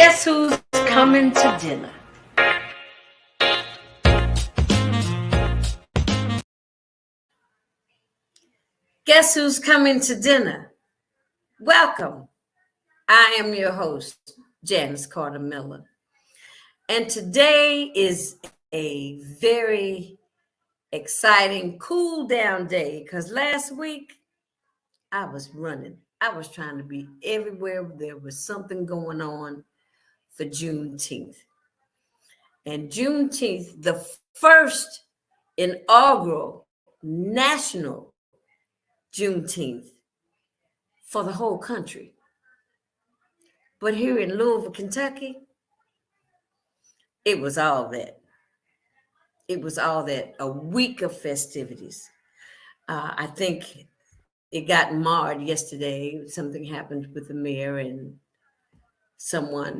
Guess who's coming to dinner? Guess who's coming to dinner? Welcome. I am your host, Janice Carter Miller. And today is a very exciting cool down day because last week I was running. I was trying to be everywhere there was something going on for Juneteenth. And Juneteenth, the first inaugural national Juneteenth for the whole country. But here in Louisville, Kentucky, it was all that. It was all that, a week of festivities. I think it got marred yesterday. Something happened with the mayor and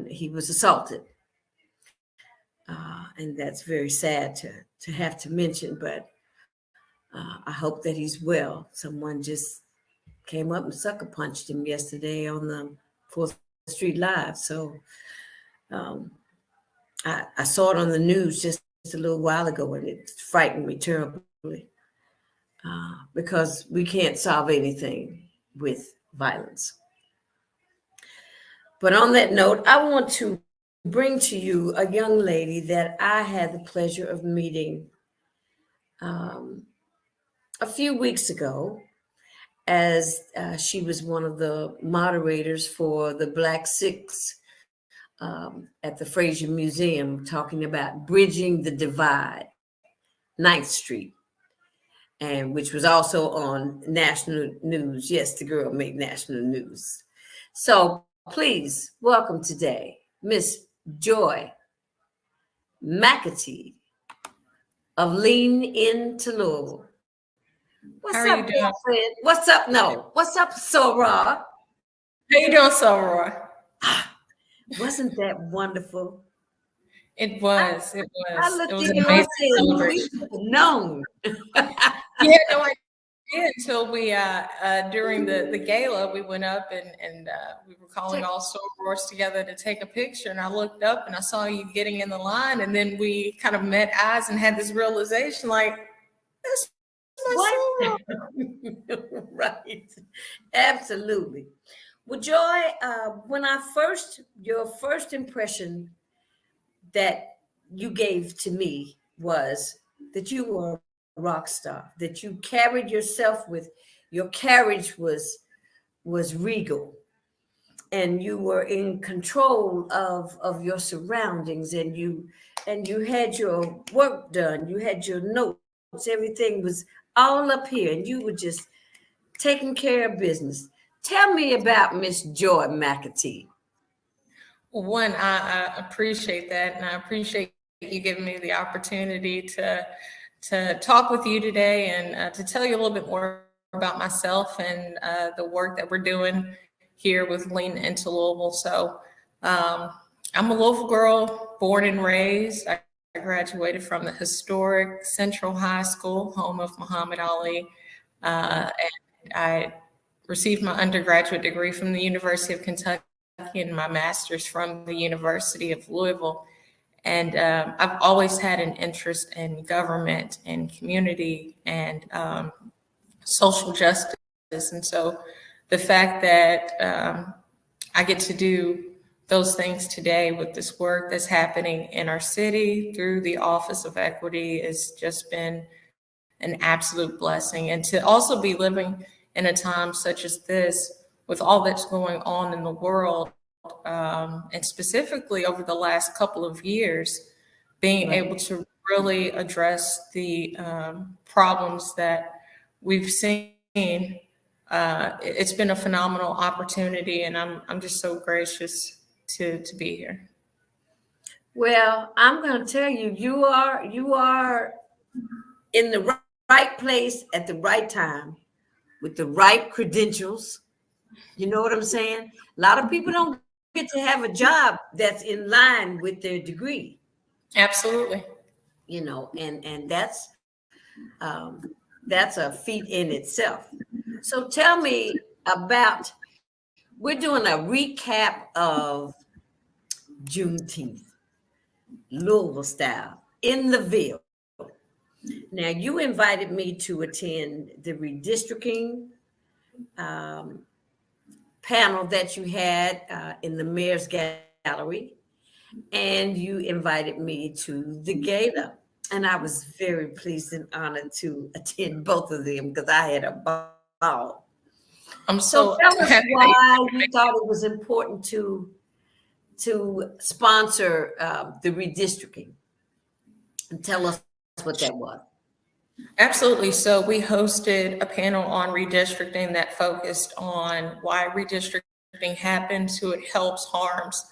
he was assaulted. And that's very sad to have to mention, but I hope that he's well. Someone just came up and sucker punched him yesterday on the 4th Street Live. So I saw it on the news just a little while ago, and it frightened me terribly because we can't solve anything with violence. But on that note, I want to bring to you a young lady that I had the pleasure of meeting a few weeks ago, as she was one of the moderators for the Black Six at the Fraser Museum, talking about bridging the divide, 9th Street, and which was also on national news. Yes, the girl made national news. So please welcome today, Miss Joi McAtee of Lean in Louisville. What's How up, are you doing? friend? What's up? No. What's up, Sora? How you doing, Sora? Wasn't that wonderful? It was. I looked It was at an you and amazing said, we celebration. should have known. Yeah, no idea until we during the gala we went up and we were calling all sorors together to take a picture, and I looked up and I saw you getting in the line, and then we kind of met eyes and had this realization, like, that's What? Right. Absolutely. Well, Joi, your first impression that you gave to me was that you were a rock star, that you carried yourself with, your carriage was regal, and you were in control of your surroundings, and you had your work done, you had your notes, everything was all up here, and you were just taking care of business. Tell me about Miss Joi McAtee. one. I appreciate that, and I appreciate you giving me the opportunity to talk with you today and to tell you a little bit more about myself and the work that we're doing here with Lean into Louisville. So I'm a Louisville girl, born and raised. I graduated from the historic Central High School, home of Muhammad Ali. And I received my undergraduate degree from the University of Kentucky and my master's from the University of Louisville. And I've always had an interest in government and community and social justice. And so the fact that I get to do those things today with this work that's happening in our city through the Office of Equity has just been an absolute blessing. And to also be living in a time such as this, with all that's going on in the world, and specifically over the last couple of years, being able to really address the problems that we've seen. It's been a phenomenal opportunity, and I'm just so gracious to be here. Well, I'm going to tell you, you are in the right place at the right time with the right credentials. You know what I'm saying? A lot of people don't get to have a job that's in line with their degree. Absolutely. You know, and that's a feat in itself. So tell me about, we're doing a recap of Juneteenth, Louisville style, in the Ville. Now, you invited me to attend the redistricting panel that you had in the Mayor's Gallery, and you invited me to the gala. And I was very pleased and honored to attend both of them because I had a ball. I'm So so tell us happy. why you thought it was important to sponsor the redistricting, and tell us what that was. Absolutely. So we hosted a panel on redistricting that focused on why redistricting happens, who it helps, harms,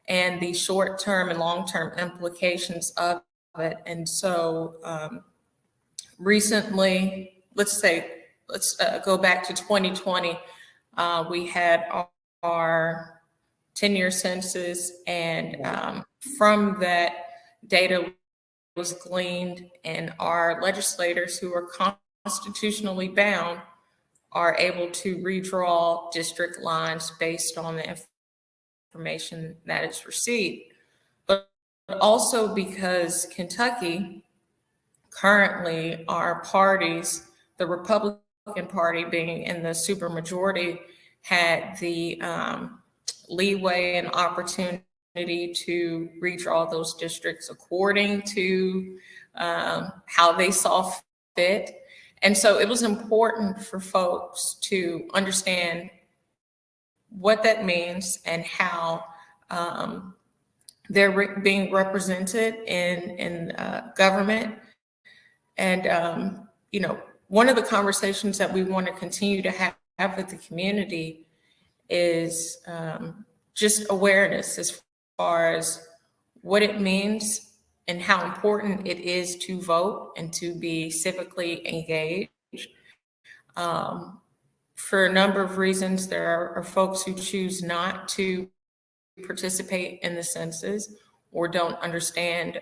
and the short-term and long-term implications of it. And so recently, let's go back to 2020. We had our 10-year census, and from that data was gleaned, and our legislators who are constitutionally bound are able to redraw district lines based on the information that is received. But also because Kentucky, currently our parties, the Republican Party being in the supermajority, had the leeway and opportunity to redraw those districts according to how they saw fit. And so it was important for folks to understand what that means and how they're being represented in government. And, one of the conversations that we want to continue to have with the community is just awareness as far as what it means and how important it is to vote and to be civically engaged. For a number of reasons, there are folks who choose not to participate in the census or don't understand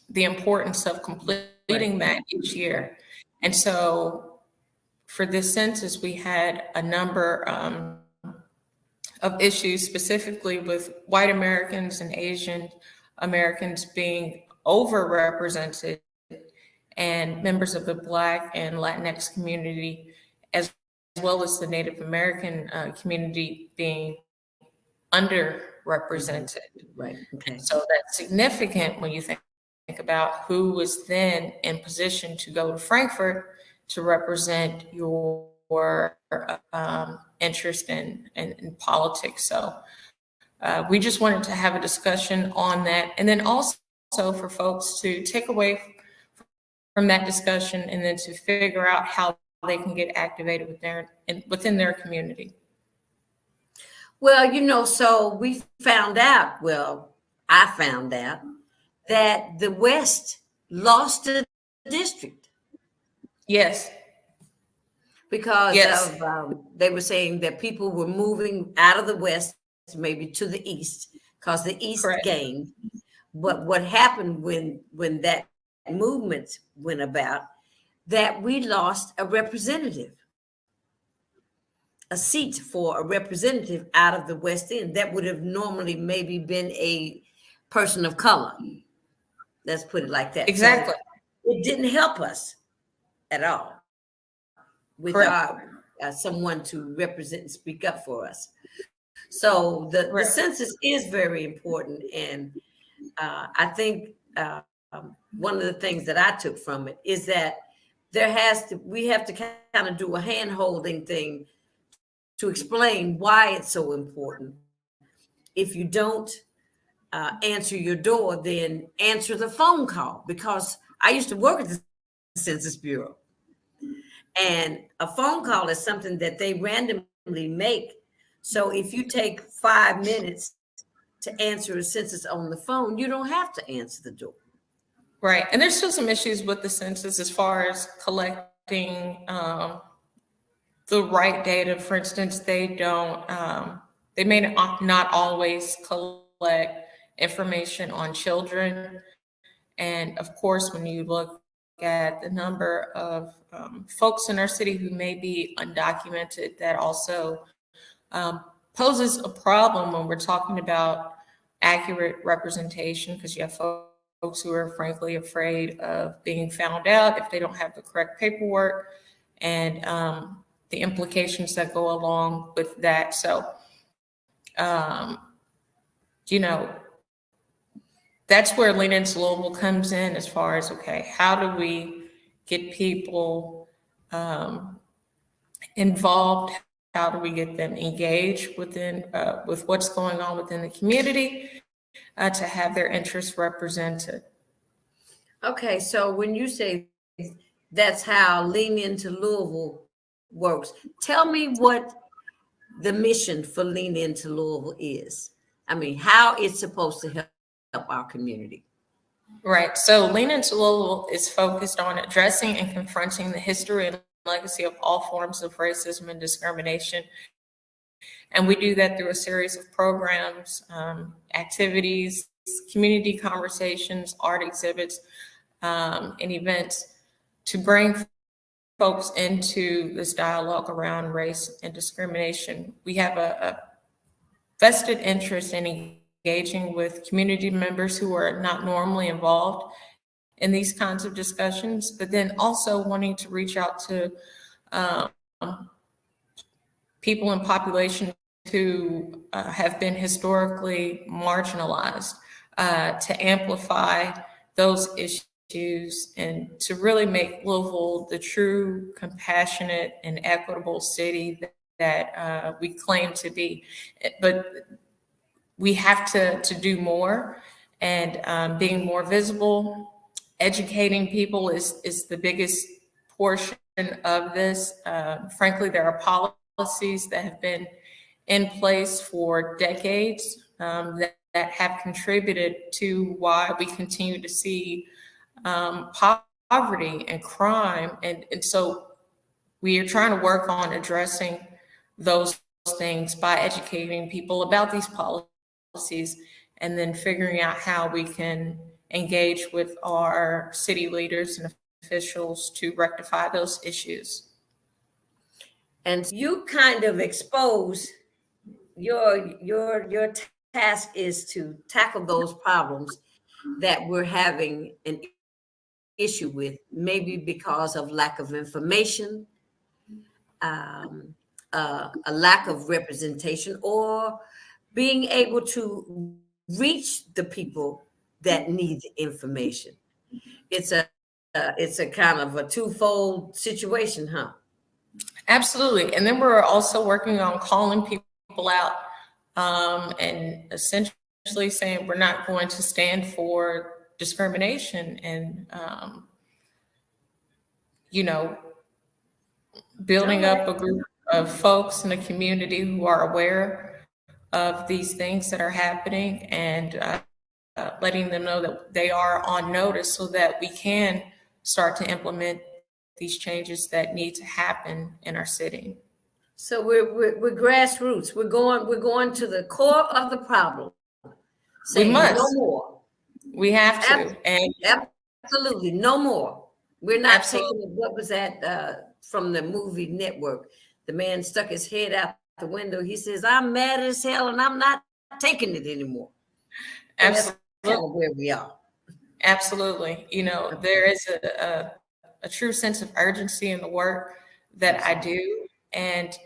the importance of completing that each year. And so for this census, we had a number of issues, specifically with white Americans and Asian Americans being overrepresented, and members of the Black and Latinx community, as well as the Native American community being underrepresented. Right. Okay. So that's significant when you think about who was then in position to go to Frankfurt to represent your interest in politics. So we just wanted to have a discussion on that, and then also for folks to take away from that discussion and then to figure out how they can get activated within their community. Well, so we found out, I found out that the West lost a district. Yes. Because of, they were saying that people were moving out of the West, maybe to the East, because the East gained. But what happened when that movement went about, that we lost a representative, a seat for a representative out of the West End that would have normally maybe been a person of color. Let's put it like that. Exactly. So it didn't help us at all with someone to represent and speak up for us. So the census is very important. And I think one of the things that I took from it is that we have to kind of do a hand-holding thing to explain why it's so important. If you don't answer your door, then answer the phone call, because I used to work at the Census Bureau, and a phone call is something that they randomly make. So if you take 5 minutes to answer a census on the phone, you don't have to answer the door. Right. And there's still some issues with the census as far as collecting the right data. For instance, they may not always collect information on children. And of course, when you look at the number of folks in our city who may be undocumented, that also poses a problem when we're talking about accurate representation, because you have folks who are frankly afraid of being found out if they don't have the correct paperwork, and the implications that go along with that. So, you know, that's where Lean Into Louisville comes in, as far as, okay, how do we get people involved? How do we get them engaged within with what's going on within the community, to have their interests represented? Okay, so when you say that's how Lean Into Louisville works, tell me what the mission for Lean Into Louisville is. I mean, how it's supposed to help our community. Right. So Lean Into Louisville is focused on addressing and confronting the history and legacy of all forms of racism and discrimination. And we do that through a series of programs, activities, community conversations, art exhibits, and events to bring folks into this dialogue around race and discrimination. We have a vested interest in engaging with community members who are not normally involved in these kinds of discussions, but then also wanting to reach out to people in populations who have been historically marginalized, to amplify those issues and to really make Louisville the true, compassionate, and equitable city that we claim to be. But we have to do more, and being more visible, educating people is the biggest portion of this. Frankly, there are policies that have been in place for decades, that have contributed to why we continue to see poverty and crime. And so we are trying to work on addressing those things by educating people about these policies, and then figuring out how we can engage with our city leaders and officials to rectify those issues. And you kind of expose your task is to tackle those problems that we're having an issue with, maybe because of lack of information, a lack of representation, or being able to reach the people that need the information. It's a kind of a twofold situation, huh? Absolutely. And then we're also working on calling people out, and essentially saying we're not going to stand for discrimination, and building up a group of folks in the community who are aware of these things that are happening, and letting them know that they are on notice, so that we can start to implement these changes that need to happen in our city. So we're grassroots. We're going to the core of the problem. We must. No more. We have to. And absolutely no more. We're not absolutely. taking what was that from the movie Network. The man stuck his head out the window. He says, "I'm mad as hell, and I'm not taking it anymore." So absolutely. That's kind of where we are. Absolutely. There is a true sense of urgency in the work that I do. And,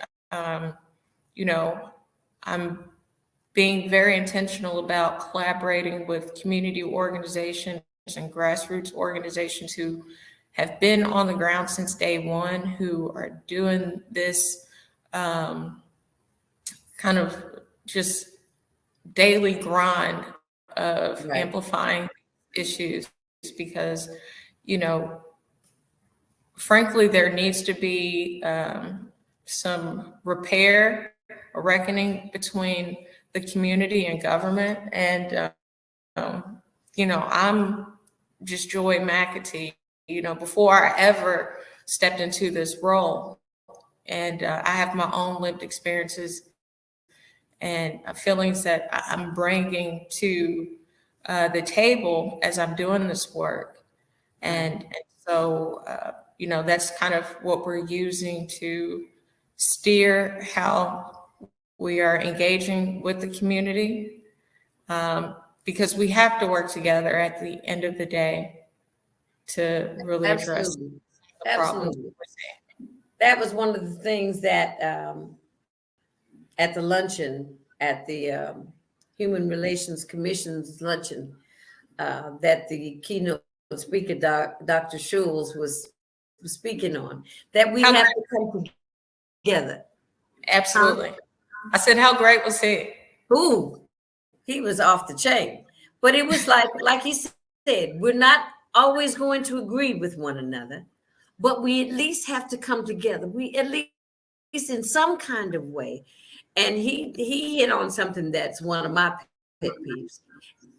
I'm being very intentional about collaborating with community organizations and grassroots organizations who have been on the ground since day one, who are doing this kind of just daily grind of amplifying issues, because, frankly, there needs to be some repair, a reckoning between the community and government. And, I'm just Joi McAtee, before I ever stepped into this role. And I have my own lived experiences and feelings that I'm bringing to the table as I'm doing this work. And so, that's kind of what we're using to steer how We are engaging with the community because we have to work together at the end of the day to really address Absolutely. the problems Absolutely. we're seeing. That was one of the things that at the luncheon, at the Human Relations Commission's luncheon, that the keynote speaker, Dr. Schulz, was speaking on, that we have to come together. Absolutely. I said, how great was he? Ooh, he was off the chain. But it was like he said, we're not always going to agree with one another, but we at least have to come together. We at least in some kind of way. And he hit on something that's one of my pet peeves,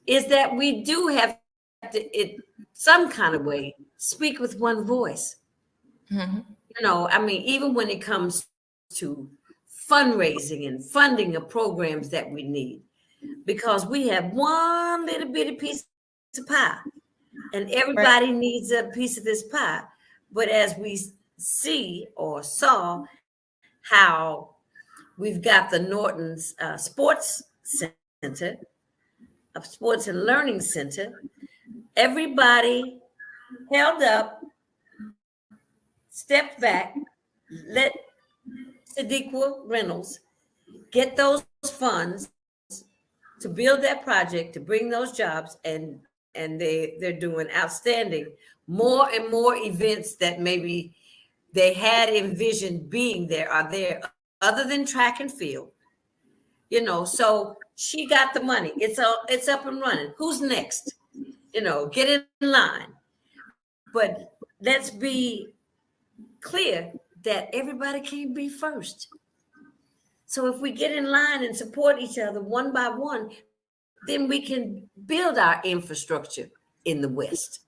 is that we do have to, in some kind of way, speak with one voice. Mm-hmm. You know, I mean, even when it comes to fundraising and funding of programs that we need, because we have one little bitty piece of pie and everybody needs a piece of this pie. But as we see or saw how we've got the Norton's Sports Center, a Sports and Learning Center, everybody held up, stepped back, let Sadiqa Reynolds get those funds to build that project, to bring those jobs, and they're doing outstanding. More and more events that maybe they had envisioned being there are there, other than track and field. You know, so she got the money. It's up and running. Who's next? You know, get in line. But let's be clear that everybody can't be first. So if we get in line and support each other one by one, then we can build our infrastructure in the West,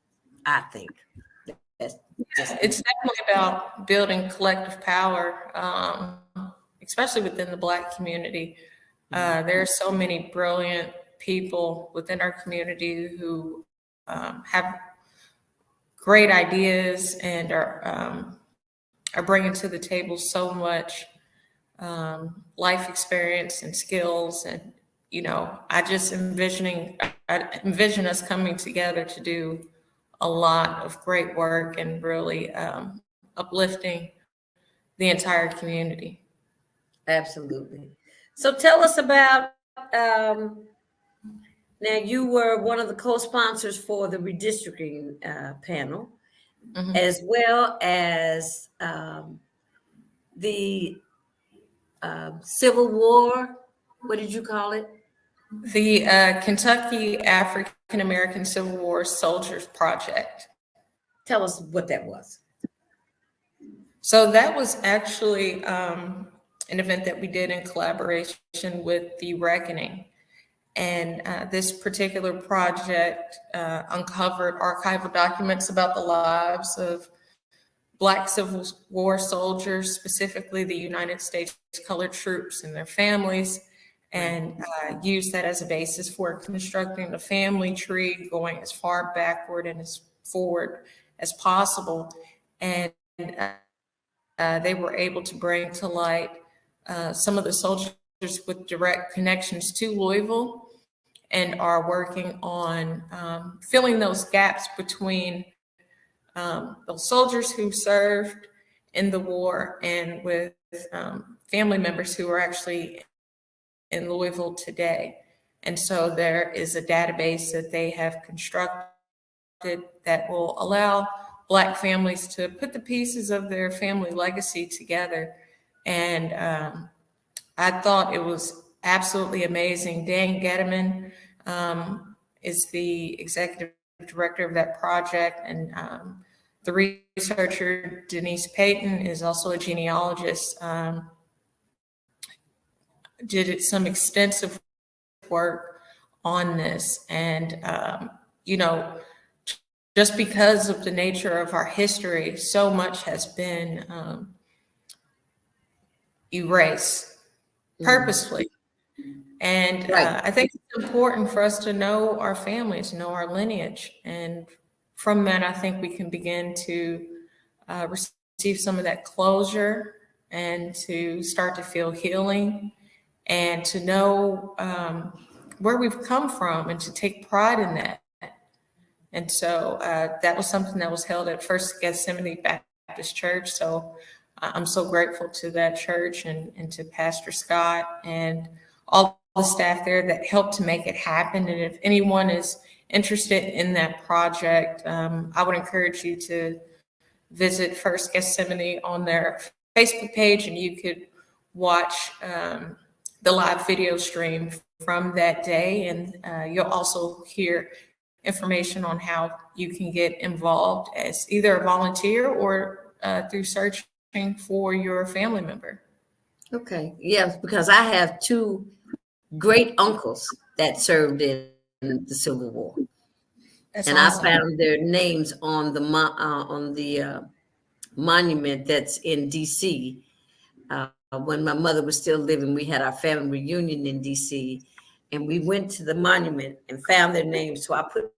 I think. It's definitely about building collective power, especially within the Black community. There are so many brilliant people within our community who have great ideas and are bringing to the table so much life experience and skills. And, you know, I envision us coming together to do a lot of great work and really uplifting the entire community. Absolutely. So tell us about, now you were one of the co-sponsors for the redistricting panel, Mm-hmm. as well as the Civil War, what did you call it? The Kentucky African American Civil War Soldiers Project. Tell us what that was. So that was actually an event that we did in collaboration with The Reckoning. And this particular project uncovered archival documents about the lives of Black Civil War soldiers, specifically the United States colored troops and their families, and used that as a basis for constructing the family tree, going as far backward and as forward as possible. And they were able to bring to light some of the soldiers with direct connections to Louisville, and are working on filling those gaps between those soldiers who served in the war and with family members who are actually in Louisville today. And so there is a database that they have constructed that will allow Black families to put the pieces of their family legacy together. And I thought it was absolutely amazing. Dan Getterman is the executive director of that project, and the researcher Denise Payton is also a genealogist. Did some extensive work on this, and you know, just because of the nature of our history, so much has been erased purposefully. And I think it's important for us to know our families, know our lineage. And from that, I think we can begin to receive some of that closure and to start to feel healing and to know where we've come from and to take pride in that. And so that was something that was held at First Gethsemane Baptist Church. So I'm so grateful to that church and to Pastor Scott and all the staff there that helped to make it happen. And if anyone is interested in that project, I would encourage you to visit First Gethsemane on their Facebook page, and you could watch the live video stream from that day. And you'll also hear information on how you can get involved as either a volunteer or through searching for your family member. Okay. Yes, because I have two great uncles that served in the Civil War. That's and awesome. I found their names on the monument that's in D.C. When my mother was still living, we had our family reunion in D.C. and we went to the monument and found their names. So I put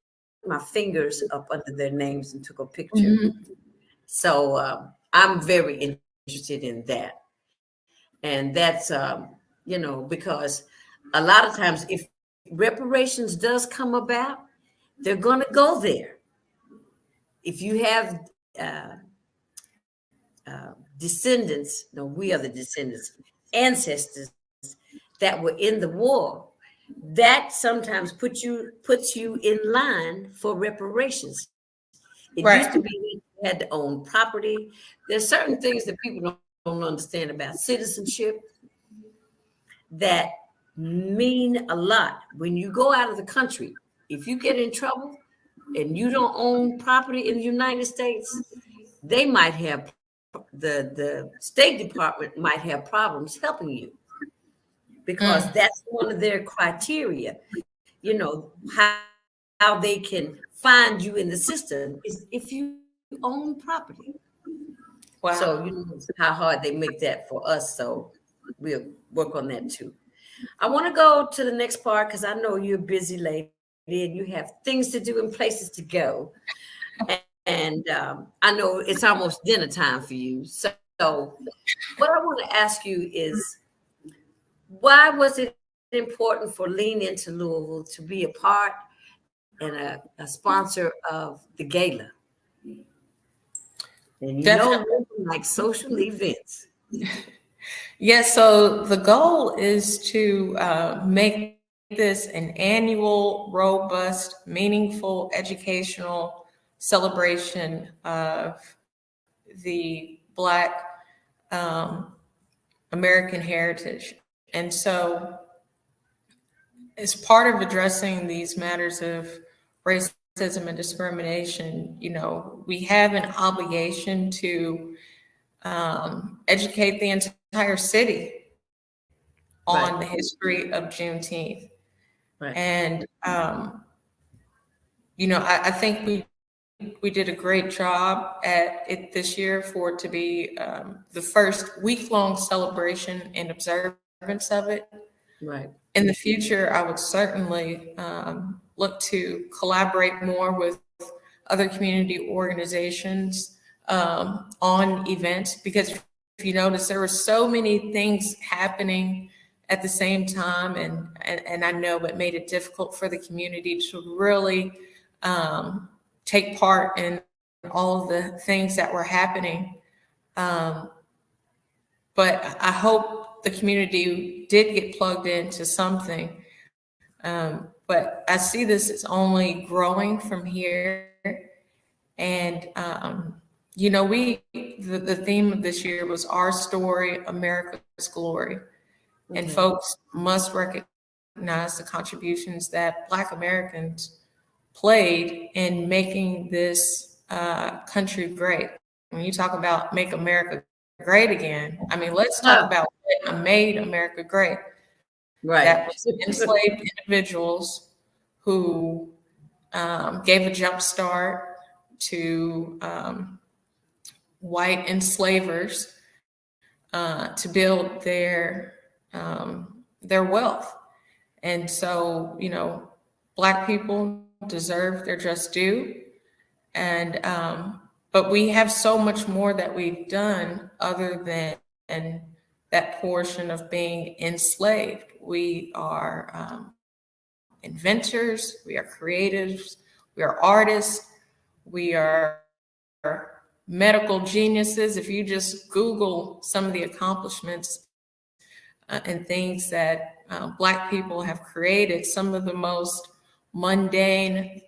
my fingers up under their names and took a picture. Mm-hmm. So I'm very interested in that. And that's, because a lot of times if reparations does come about, they're going to go there. If you have descendants, no, we are the descendants, ancestors that were in the war, that sometimes puts you in line for reparations. It Right. used to be you had to own property. There's certain things that people don't understand about citizenship that mean a lot. When you go out of the country, if you get in trouble and you don't own property in the United States, they might have the State Department might have problems helping you, because that's one of their criteria. How they can find you in the system is if you own property. Wow. So how hard they make that for us. So we'll work on that too. I want to go to the next part because I know you're a busy lady and you have things to do and places to go. And I know it's almost dinner time for you. So what I want to ask you is, why was it important for Lean Into Louisville to be a part and a sponsor of the gala? And like social events. Yes, so the goal is to make this an annual, robust, meaningful, educational celebration of the Black American heritage. And so as part of addressing these matters of racism and discrimination, we have an obligation to educate the entire city on the history of Juneteenth. Right. And, I think we did a great job at it this year for it to be the first week-long celebration and observance of it. Right. In the future, I would certainly look to collaborate more with other community organizations on events, because if you notice, there were so many things happening at the same time, and I know it made it difficult for the community to really take part in all of the things that were happening. But I hope the community did get plugged into something. But I see this as only growing from here. And, the theme of this year was Our Story, America's Glory. Mm-hmm. And folks must recognize the contributions that Black Americans played in making this country great. When you talk about make America great again, let's talk about what made America great. Right. That was enslaved individuals who gave a jump start to white enslavers to build their wealth. And so, Black people deserve their just due. And but we have so much more that we've done other than that portion of being enslaved. We are inventors, we are creatives, we are artists, we are medical geniuses. If you just Google some of the accomplishments and things that Black people have created, some of the most mundane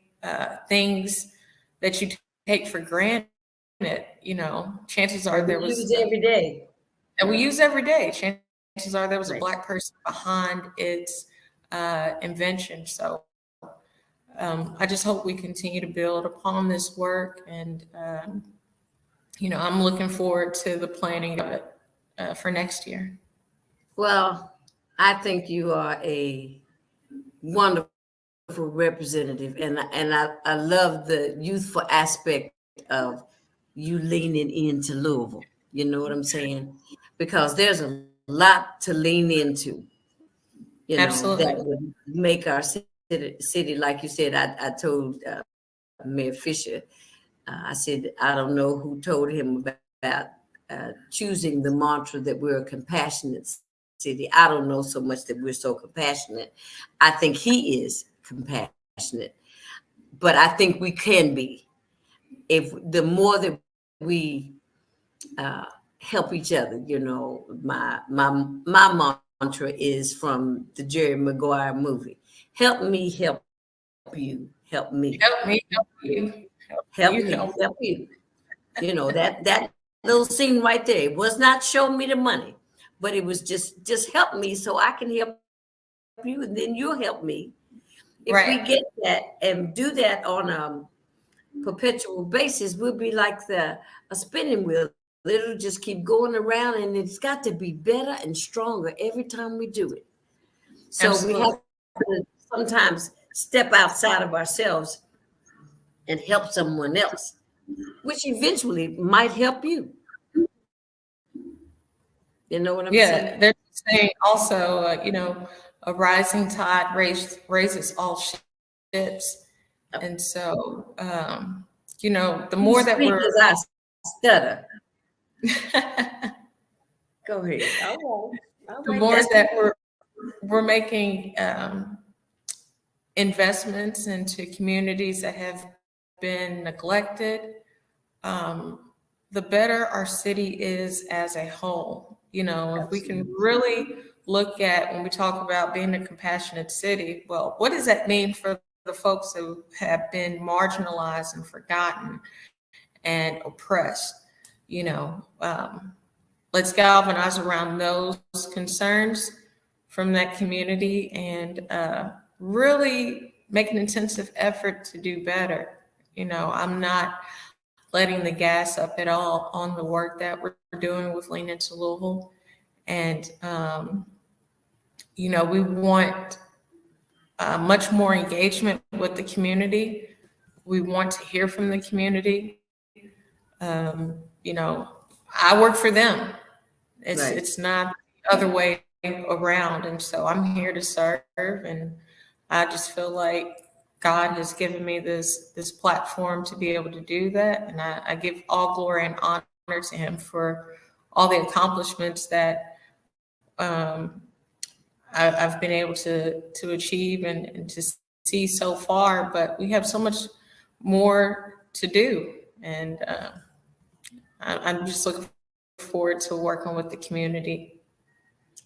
things that you take for granted, chances are there was every day. And we use every day. Chances are there was a Black person behind its invention. So I just hope we continue to build upon this work. And, I'm looking forward to the planning of it for next year. Well, I think you are a wonderful representative. And I love the youthful aspect of you leaning into Louisville. You know what I'm saying? Because there's a lot to lean into, Absolutely. that would make our city, like you said. I told Mayor Fischer, I said, I don't know who told him about choosing the mantra that we're a compassionate city. I don't know so much that we're so compassionate. I think he is compassionate, but I think we can be, if the more that we help each other. My mantra is from the Jerry Maguire movie: help me help you, help me. Help me help you. Help me help you. That little scene right there, it was not show me the money, but it was just help me so I can help you, and then you'll help me. If we get that and do that on a perpetual basis, we'll be like a spinning wheel. It'll just keep going around, and it's got to be better and stronger every time we do it. So Absolutely. We have to sometimes step outside of ourselves and help someone else, which eventually might help you. You know what I'm saying? Yeah, they're saying also, a rising tide raises all ships. And so, the more that we're... I stutter. Go ahead. All right. The more that we're making investments into communities that have been neglected, the better our city is as a whole. If we can really look at, when we talk about being a compassionate city, well, what does that mean for the folks who have been marginalized and forgotten and oppressed? Let's galvanize around those concerns from that community and really make an intensive effort to do better. I'm not letting the gas up at all on the work that we're doing with Lean into Louisville. And, we want much more engagement with the community. We want to hear from the community. I work for them. It's not the other way around. And so I'm here to serve. And I just feel like God has given me this platform to be able to do that. And I give all glory and honor to him for all the accomplishments that I've been able to achieve and to see so far. But we have so much more to do. And I'm just looking forward to working with the community.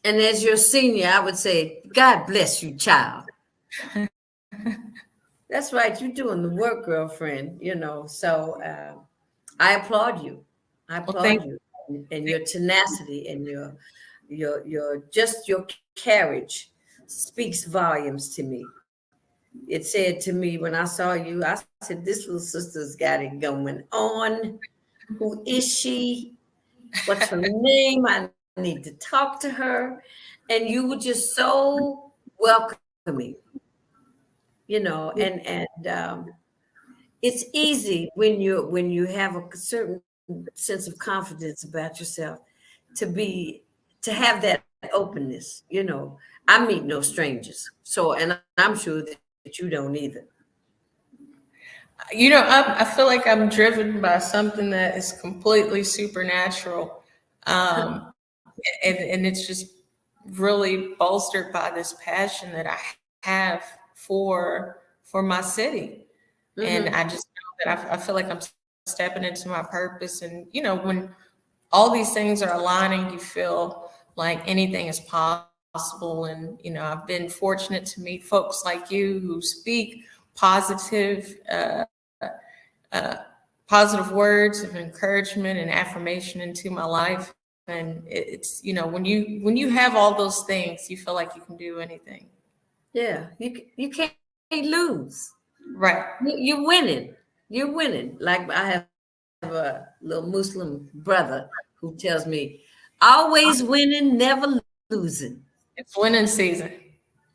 And as your senior, I would say, God bless you, child. That's right. You're doing the work, girlfriend, so I applaud you. I applaud you and your tenacity and your carriage speaks volumes to me. It said to me when I saw you, I said, this little sister's got it going on. Who is she? What's her name? I need to talk to her. And you were just so welcoming, and it's easy when you have a certain sense of confidence about yourself to have that openness. I meet no strangers. So, and I'm sure that you don't either. I feel like I'm driven by something that is completely supernatural. And it's just really bolstered by this passion that I have for my city. And I just know that I feel like I'm stepping into my purpose. And, you know, when all these things are aligning, you feel like anything is possible. And, you know, I've been fortunate to meet folks like you who speak positive, positive words of encouragement and affirmation into my life. And it's, you know, when you have all those things, you feel like you can do anything. Yeah, you can't lose. Right. You're winning. You're winning. Like I have a little Muslim brother who tells me, always winning, never losing. It's winning season.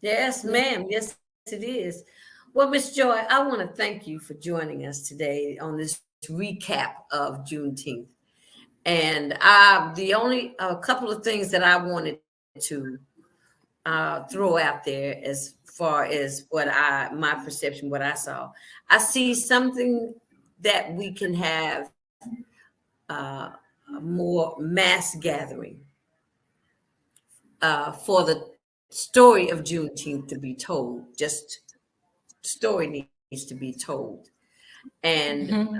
Yes, ma'am. Yes, it is. Well, Miss Joy, I want to thank you for joining us today on this recap of Juneteenth. And a couple of things that I wanted to throw out there as far as my perception, what I saw. I see something that we can have a more mass gathering for the story of Juneteenth to be told. Just story needs to be told. And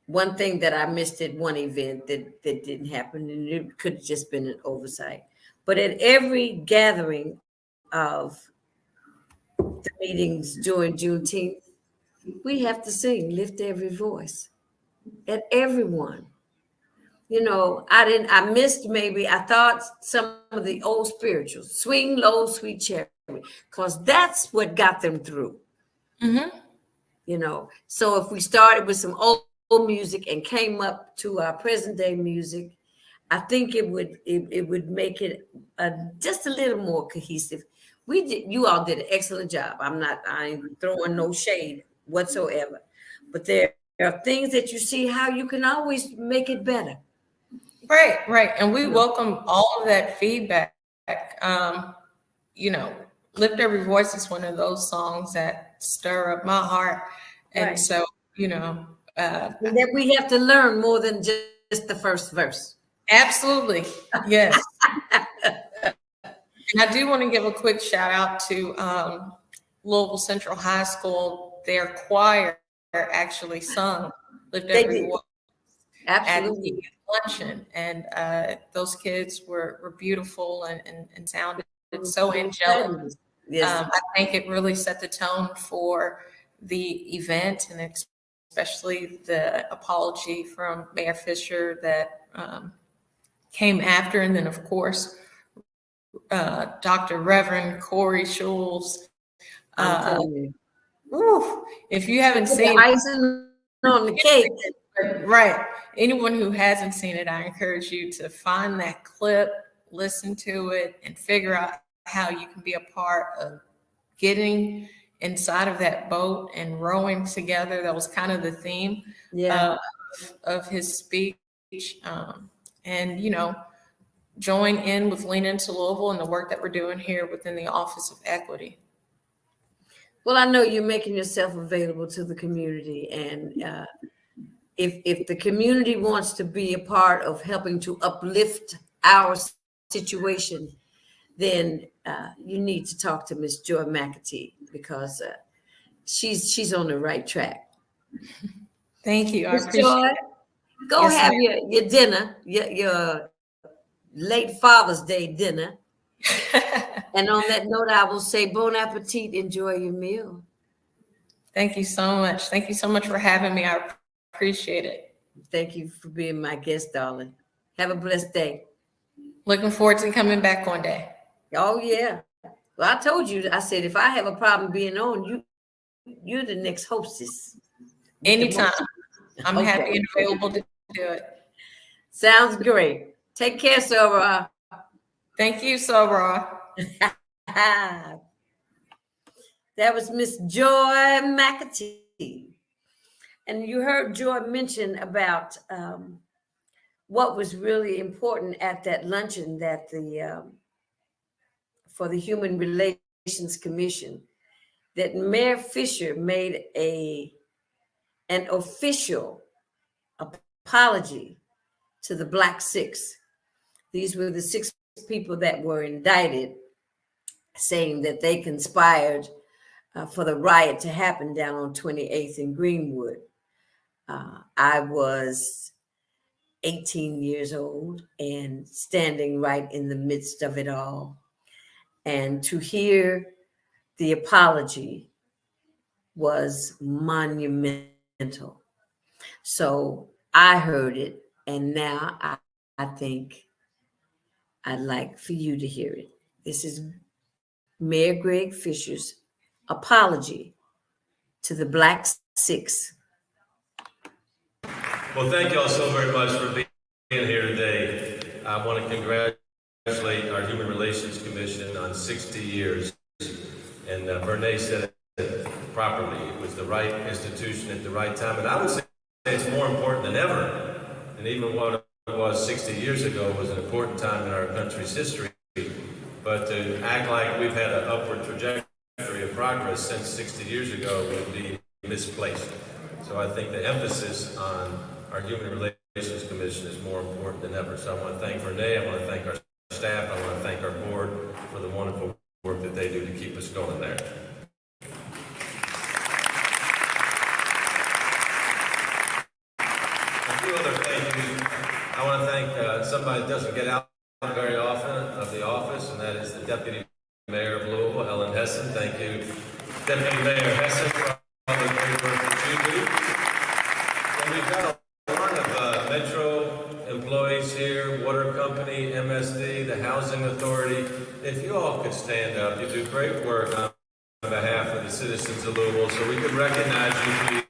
one thing that I missed at one event that didn't happen, and it could have just been an oversight, but at every gathering of the meetings during Juneteenth, we have to sing Lift Every Voice at everyone. You know, I missed maybe, I thought some of the old spirituals, Swing Low, Sweet Cherry, because that's what got them through. You know, so if we started with some old music and came up to our present day music, I think it would make it just a little more cohesive. You all did an excellent job. I ain't throwing no shade whatsoever, but there are things that you see how you can always make it better. Right. And we welcome all of that feedback. You know, Lift Every Voice is one of those songs that stir up my heart. And so, you know, that we have to learn more than just the first verse. Absolutely. Yes. And I do want to give a quick shout out to Louisville Central High School. Their choir actually sung Lift Every Voice at the luncheon. And those kids were beautiful and sounded so angelic. Yes. I think it really set the tone for the event, and especially the apology from Mayor Fischer that came after. And then, of course, Dr. Reverend Corey Schulz. If you haven't seen the icing on the cake. Right. Anyone who hasn't seen it, I encourage you to find that clip, listen to it, and figure out how you can be a part of getting inside of that boat and rowing together. That was kind of the theme of his speech. And, you know, join in with Lean Into Louisville and the work that we're doing here within the Office of Equity. Well, I know you're making yourself available to the community, and if the community wants to be a part of helping to uplift our situation, then you need to talk to Miss Joi McAtee, because she's on the right track. Thank you. Miss Joi, go have your dinner, your late Father's Day dinner. And on that note, I will say bon appetit. Enjoy your meal. Thank you so much. Thank you so much for having me. I appreciate it. Thank you for being my guest, darling. Have a blessed day. Looking forward to coming back one day. Oh, yeah. Well, I told you, I said, if I have a problem being on, you're the next hostess. Anytime. I'm happy and available to do it. Sounds great. Take care, Sobra. Thank you, Sobra. That was Miss Joi McAtee. And you heard Joi mention about what was really important at that luncheon that for the Human Relations Commission, that Mayor Fischer made an official apology to the Black Six. These were the 6 people that were indicted, saying that they conspired for the riot to happen down on 28th and Greenwood. I was 18 years old and standing right in the midst of it all. And to hear the apology was monumental. So I heard it, and now I think I'd like for you to hear it. This is Mayor Greg Fischer's apology to the Black 6. Well, thank you all so very much for being here today. I want to congratulate our Human Relations Commission on 60 years. And Bernays said it properly. It was the right institution at the right time. And I would say it's more important than ever. And even what it was 60 years ago was an important time in our country's history. But to act like we've had an upward trajectory of progress since 60 years ago would be misplaced. So I think the emphasis on our Human Relations Commission is more important than ever. So I want to thank Renee, I want to thank our staff, I want to thank our board for the wonderful work that they do to keep us going there. A few other thank yous. I want to thank somebody that doesn't get out very often of the office, and that is the Deputy Mayor of Louisville, Ellen Hessen. Thank you, Deputy Mayor Hessen, for all the great work that you do. And we've got a lot of Metro employees here, Water Company, MSD, the Housing Authority. If you all could stand up, you do great work on behalf of the citizens of Louisville, so we could recognize you, please.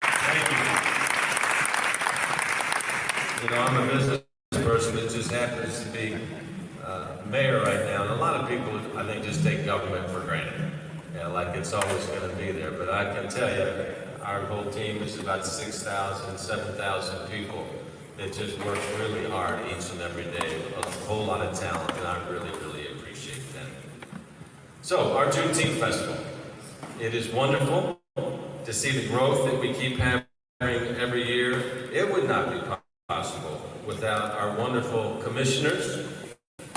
Thank you. You know, I'm a business person that just happens to be mayor right now, and a lot of people, I think, just take government for granted. Yeah, like it's always going to be there. But I can tell you, our whole team is about 6,000, 7,000 people that just work really hard each and every day with a whole lot of talent, and I really, really appreciate that. So, our Juneteenth Festival. It is wonderful to see the growth that we keep having every year. It would not be possible without our wonderful commissioners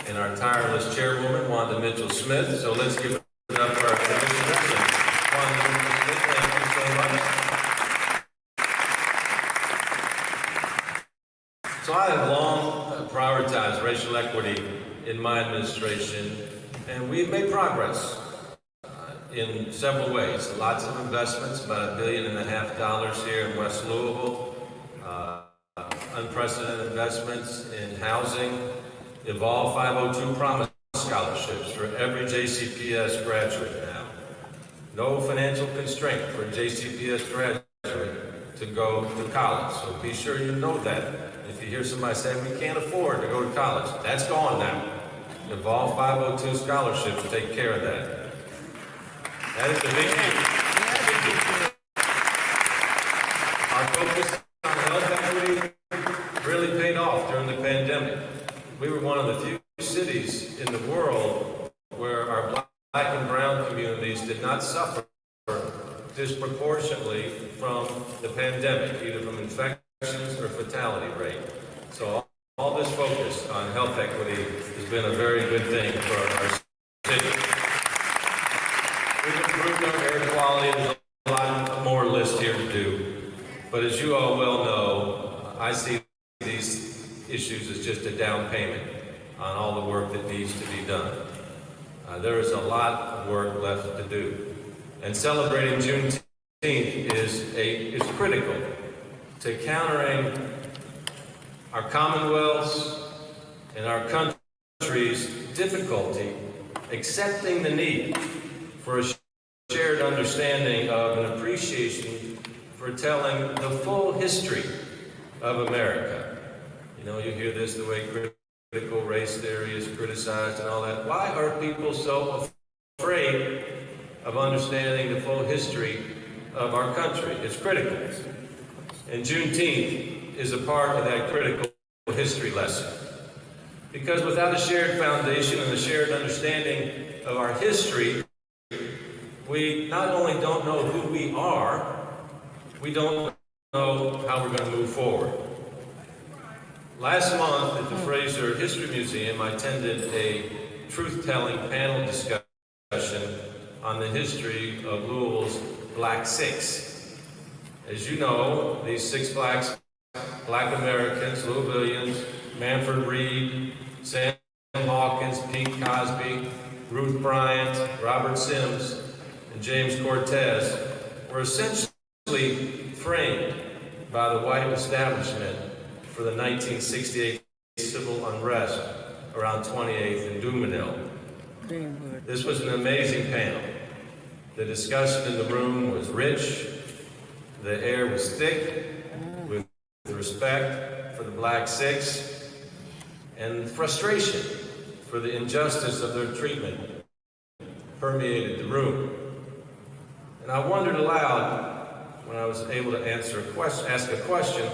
and our tireless chairwoman, Wanda Mitchell-Smith. So let's give it up for our commissioners. And Wanda Mitchell-Smith, thank you so much. So I have long prioritized racial equity in my administration, and we've made progress in several ways. Lots of investments, about $1.5 billion here in West Louisville. Unprecedented investments in housing. Evolve 502 Promise scholarships for every JCPS graduate now. No financial constraint for a JCPS graduate to go to college. So be sure you know that. If you hear somebody say, we can't afford to go to college, that's gone now. Evolve 502 scholarships take care of that. That is the big deal. Our focus on health equity really paid off during the pandemic. We were one of the few cities in the world where our black and brown communities did not suffer disproportionately from the pandemic, either from infections or fatality rate. So all this focus on health equity has been a very good thing for our city. We've improved our air quality. There's a lot more list here to do. But as you all well know, I see these issues as just a down payment on all the work that needs to be done. There is a lot of work left to do. And celebrating Juneteenth is critical to countering our Commonwealth's and our country's difficulty accepting the need for a shared understanding of and appreciation for telling the full history of America. You know, you hear this the way critical race theory is criticized and all that. Why are people so afraid of understanding the full history of our country? It's critical. And Juneteenth is a part of that critical history lesson. Because without a shared foundation and a shared understanding of our history, we not only don't know who we are, we don't know how we're going to move forward. Last month at the Fraser History Museum, I attended a truth-telling panel discussion on the history of Louisville's Black Six. As you know, these six Black Americans, Louisvillians, Manford Reed, Sam Hawkins, Pete Cosby, Ruth Bryant, Robert Sims, and James Cortez, were essentially framed by the white establishment for the 1968 civil unrest around 28th and Dumanel. This was an amazing panel. The discussion in the room was rich, the air was thick, with respect for the Black Six, and frustration for the injustice of their treatment permeated the room. And I wondered aloud when I was able to ask a question,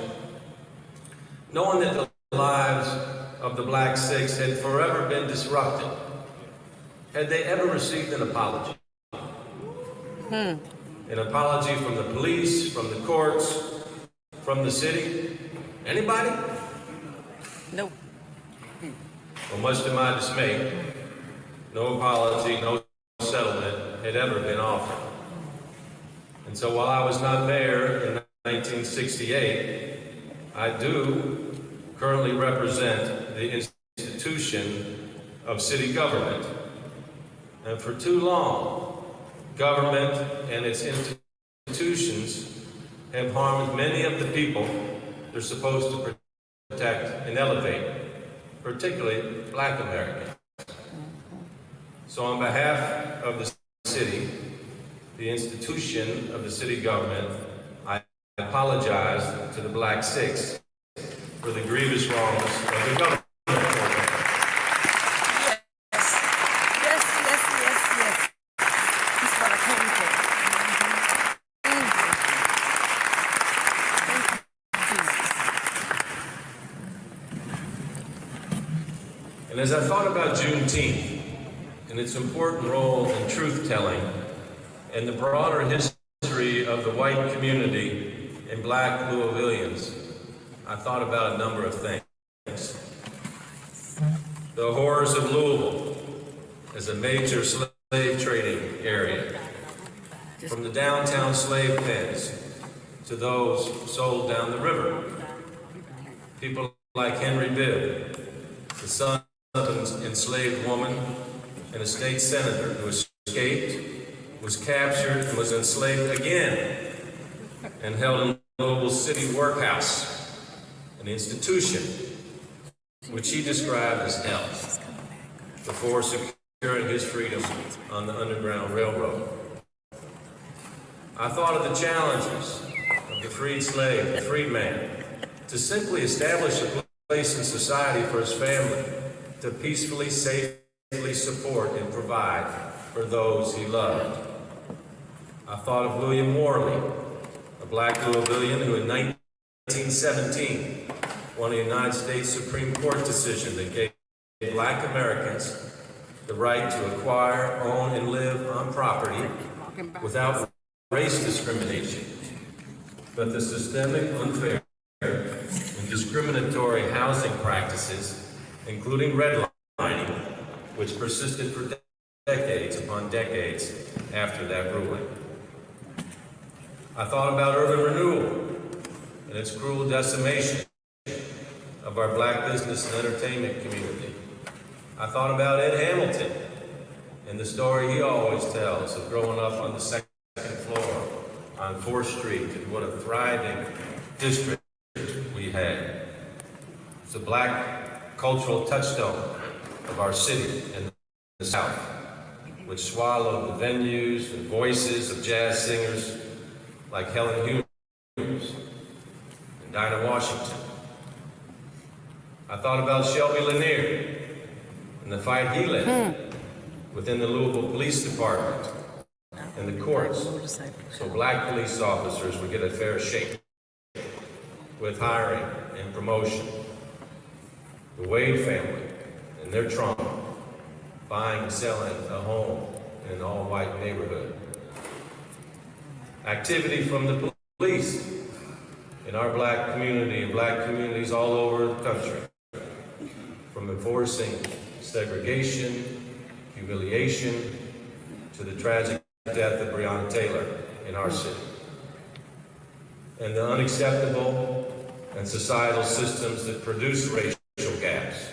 knowing that the lives of the Black Six had forever been disrupted. Had they ever received an apology? An apology from the police, from the courts, from the city? Anybody? Nope. Well, much to my dismay, no apology, no settlement had ever been offered. And so while I was not mayor in 1968, I do currently represent the institution of city government. And for too long, government and its institutions have harmed many of the people they're supposed to protect and elevate, particularly Black Americans. So on behalf of the city, the institution of the city government, I apologize to the Black Six for the grievous wrongs of the government. Yes. That's what I came for. And as I thought about Juneteenth and its important role in truth-telling and the broader history of the white community and Black Louisvillians, I thought about a number of things. The horrors of Louisville as a major slave trading area, from the downtown slave pens to those sold down the river. People like Henry Bibb, the son of an enslaved woman and a state senator who escaped, was captured, and was enslaved again, and held in Louisville City Workhouse, an institution which he described as hell, before securing his freedom on the Underground Railroad. I thought of the challenges of the freed slave, the freed man, to simply establish a place in society for his family, to peacefully, safely support and provide for those he loved. I thought of William Worley, a Black Louisvillian who in 1917 won a United States Supreme Court decision that gave Black Americans the right to acquire, own, and live on property without race discrimination. But the systemic, unfair, and discriminatory housing practices, including redlining, which persisted for decades upon decades after that ruling. I thought about urban renewal and its cruel decimation of our Black business and entertainment community. I thought about Ed Hamilton and the story he always tells of growing up on the second floor on 4th Street and what a thriving district we had. It's a Black cultural touchstone of our city and the South, which swallowed the venues and voices of jazz singers like Helen Hughes and Dinah Washington. I thought about Shelby Lanier and the fight he led within the Louisville Police Department and the courts, so Black police officers would get a fair shake with hiring and promotion. The Wade family and their trauma, buying and selling a home in an all-white neighborhood. Activity from the police in our Black community and Black communities all over the country, from enforcing segregation, humiliation, to the tragic death of Breonna Taylor in our city, and the unacceptable and societal systems that produce racial gaps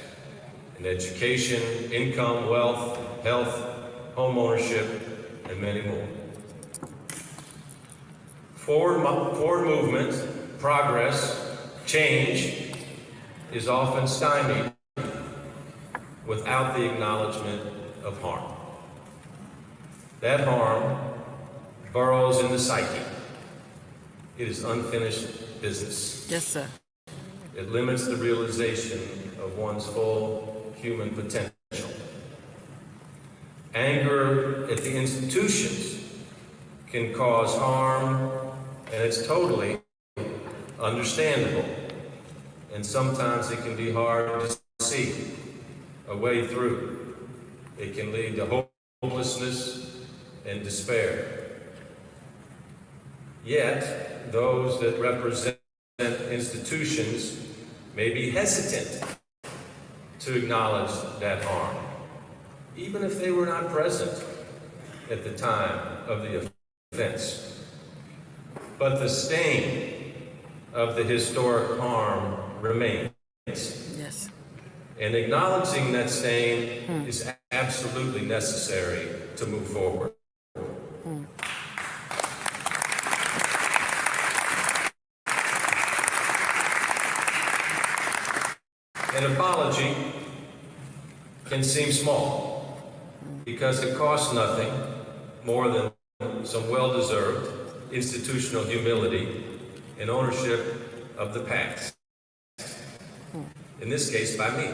in education, income, wealth, health, home ownership, and many more. Forward movement, progress, change is often stymied without the acknowledgement of harm. That harm burrows in the psyche. It is unfinished business. Yes, sir. It limits the realization of one's full human potential. Anger at the institutions can cause harm, and it's totally understandable. And sometimes it can be hard to see a way through. It can lead to hopelessness and despair. Yet, those that represent institutions may be hesitant to acknowledge that harm, even if they were not present at the time of the offense. But the stain of the historic harm remains. Yes. And acknowledging that stain is absolutely necessary to move forward. An apology can seem small because it costs nothing more than some well-deserved institutional humility and ownership of the past. In this case, by me,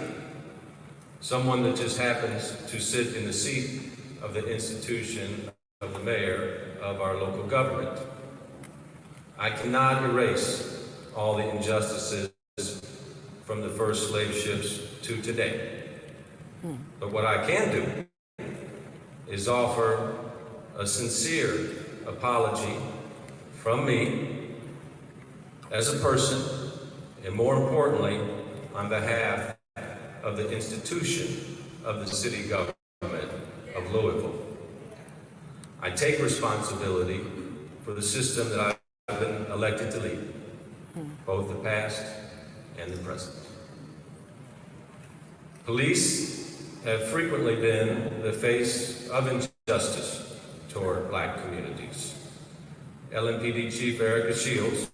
someone that just happens to sit in the seat of the institution of the mayor of our local government. I cannot erase all the injustices from the first slave ships to today. But what I can do is offer a sincere apology from me as a person, and more importantly, on behalf of the institution of the city government of Louisville. I take responsibility for the system that I've been elected to lead, both the past and the present. Police have frequently been the face of injustice toward Black communities. LMPD Chief Erica Shields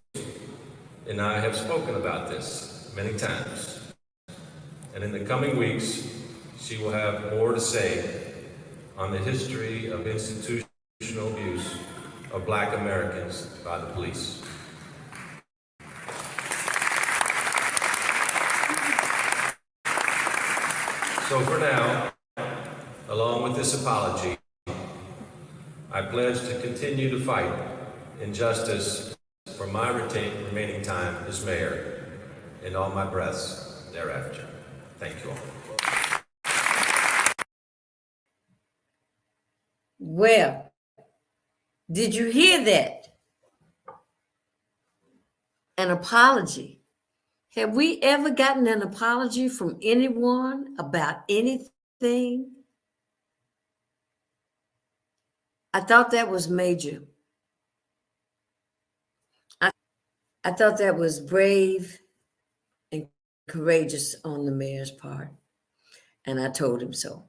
and I have spoken about this many times. And in the coming weeks, she will have more to say on the history of institutional abuse of Black Americans by the police. So for now, along with this apology, I pledge to continue to fight injustice for my remaining time as mayor and all my breaths thereafter. Thank you all. Well, did you hear that? An apology. Have we ever gotten an apology from anyone about anything? I thought that was major. I thought that was brave and courageous on the mayor's part. And I told him so.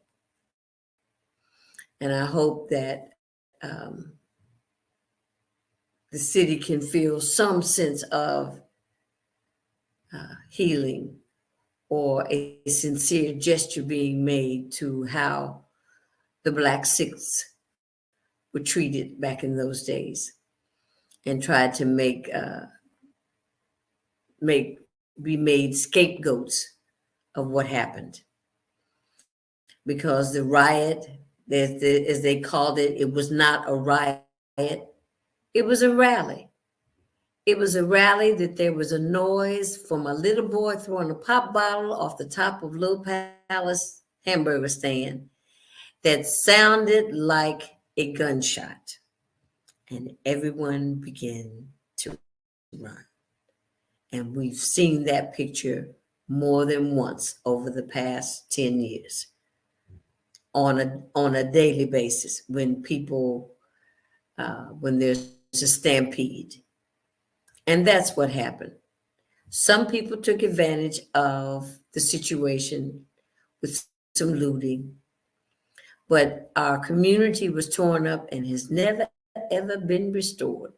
And I hope that the city can feel some sense of healing or a sincere gesture being made to how the Black Sikhs were treated back in those days, and tried to be made scapegoats of what happened. Because the riot, as they called it, it was not a riot, it was a rally. It was a rally that there was a noise from a little boy throwing a pop bottle off the top of Little Palace hamburger stand that sounded like a gunshot. And everyone began to run. And we've seen that picture more than once over the past 10 years on a daily basis when people, when there's a stampede. And that's what happened. Some people took advantage of the situation with some looting, but our community was torn up and has never, ever been restored.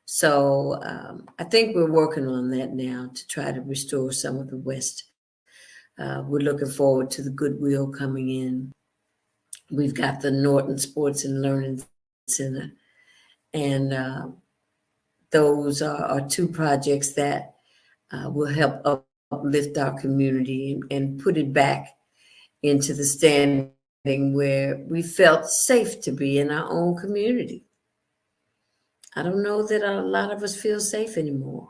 So I think we're working on that now to try to restore some of the West. We're looking forward to the Goodwill coming in. We've got the Norton Sports and Learning Center. And those are two projects that will help uplift our community and put it back into the standing where we felt safe to be in our own community. I don't know that a lot of us feel safe anymore,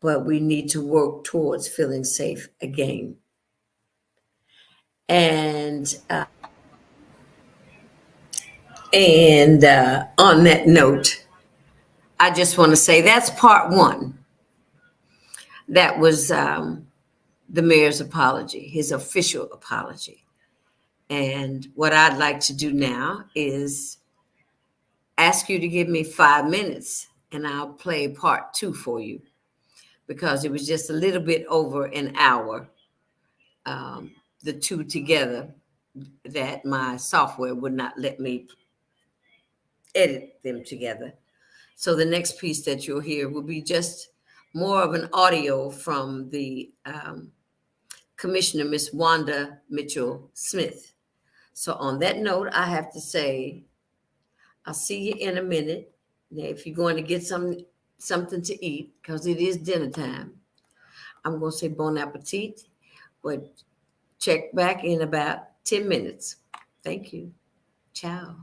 but we need to work towards feeling safe again. And on that note, I just want to say that's part one. That was the mayor's apology, his official apology. And what I'd like to do now is ask you to give me 5 minutes and I'll play part two for you because it was just a little bit over an hour, the two together, that my software would not let me edit them together. So the next piece that you'll hear will be just more of an audio from the Commissioner, Miss Wanda Mitchell-Smith. So on that note, I have to say, I'll see you in a minute. Now, if you're going to get something to eat, because it is dinner time, I'm going to say bon appetit, but check back in about 10 minutes. Thank you. Ciao.